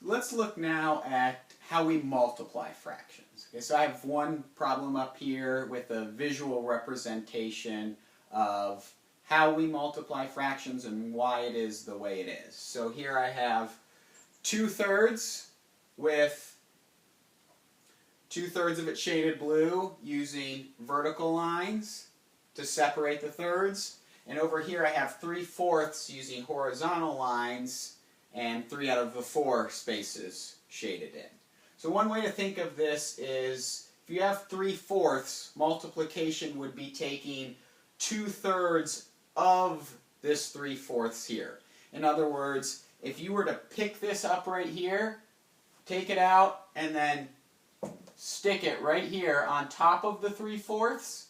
let's look now at how we multiply fractions. Okay, so I have one problem up here with a visual representation of how we multiply fractions and why it is the way it is. So here I have 2/3 with 2/3 of it shaded blue using vertical lines to separate the thirds. And over here I have 3/4 using horizontal lines and 3 out of the 4 spaces shaded in. So one way to think of this is if you have 3/4, multiplication would be taking 2/3 of this 3/4 here. In other words, if you were to pick this up right here, take it out, and then stick it right here on top of the 3/4,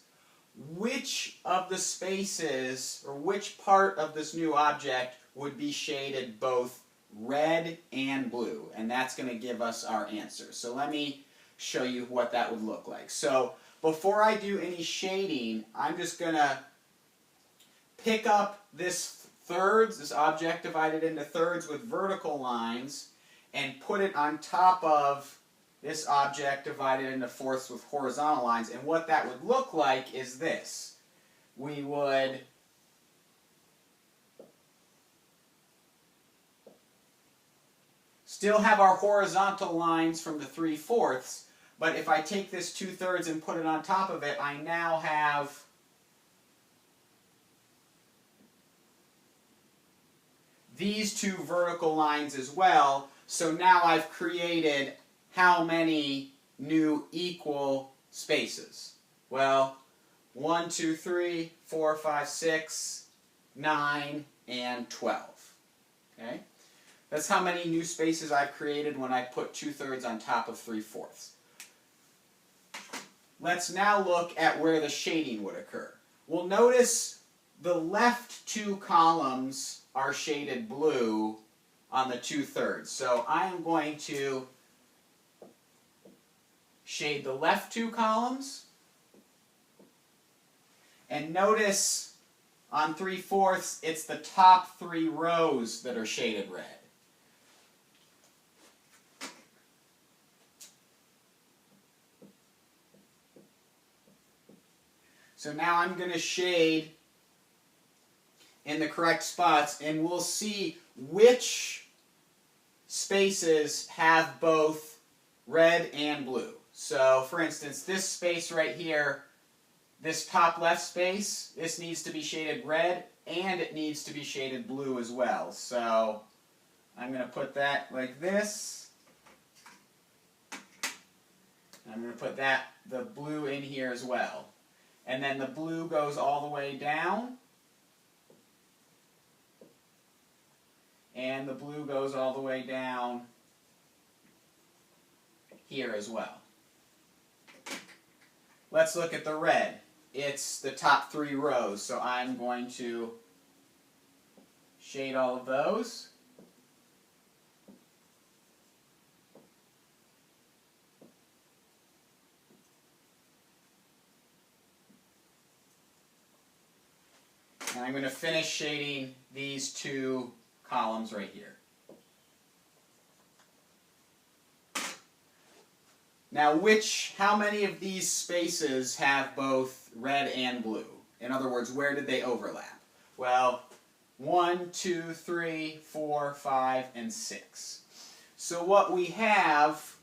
which of the spaces, or which part of this new object would be shaded both red and blue? And that's going to give us our answer. So let me show you what that would look like. So before I do any shading, I'm just going to pick up this thirds, this object divided into thirds with vertical lines, and put it on top of this object divided into fourths with horizontal lines. And what that would look like is this. We would still have our horizontal lines from the 3/4, but if I take this 2/3 and put it on top of it, I now have these two vertical lines as well. So now I've created how many new equal spaces? Well, 1, 2, 3, 4, 5, 6, 9, and 12. Okay? That's how many new spaces I've created when I put 2/3 on top of 3/4. Let's now look at where the shading would occur. Well, notice the left two columns are shaded blue on the 2/3. So I am going to shade the left two columns. And notice on 3/4, it's the top 3 rows that are shaded red. So now I'm going to shade in the correct spots, and we'll see which spaces have both red and blue. So, for instance, this space right here, this top left space, this needs to be shaded red, and it needs to be shaded blue as well. So, I'm going to put that like this. I'm going to put the blue in here as well. And then the blue goes all the way down. And the blue goes all the way down here as well. Let's look at the red. It's the top 3 rows, so I'm going to shade all of those. And I'm going to finish shading these 2 columns right here. Now, how many of these spaces have both red and blue? In other words, where did they overlap? Well, 1, 2, 3, 4, 5, and 6. So what we have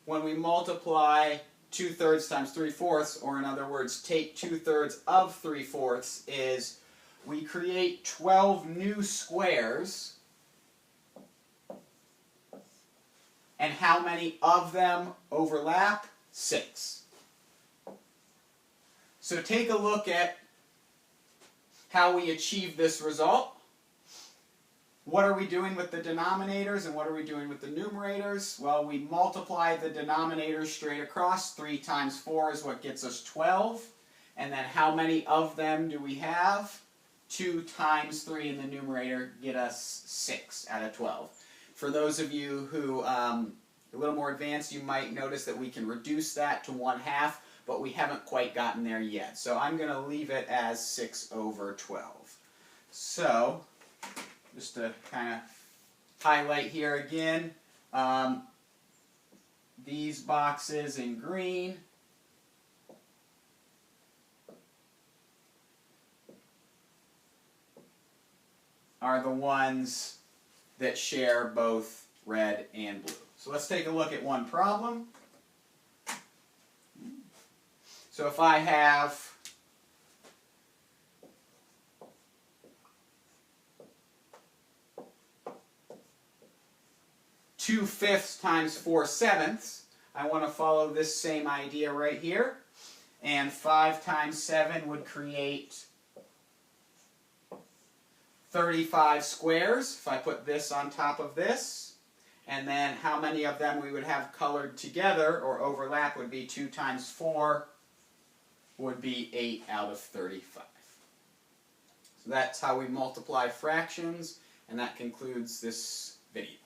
when we multiply 2/3 times 3/4, or in other words, take 2/3 of 3/4, is we create 12 new squares. And how many of them overlap? 6. So take a look at how we achieve this result. What are we doing with the denominators and what are we doing with the numerators? Well, we multiply the denominators straight across. 3 times 4 is what gets us 12. And then how many of them do we have? 2 times 3 in the numerator get us 6 out of 12. For those of you who are a little more advanced, you might notice that we can reduce that to 1/2, but we haven't quite gotten there yet. So I'm going to leave it as 6/12. So, just to kind of highlight here again, These boxes in green are the ones that share both red and blue. So let's take a look at one problem. So if I have 2/5 times 4/7, I want to follow this same idea right here. And 5 times 7 would create 35 squares if I put this on top of this. And then how many of them we would have colored together or overlap would be 2 times 4 would be 8 out of 35. So that's how we multiply fractions, and that concludes this video.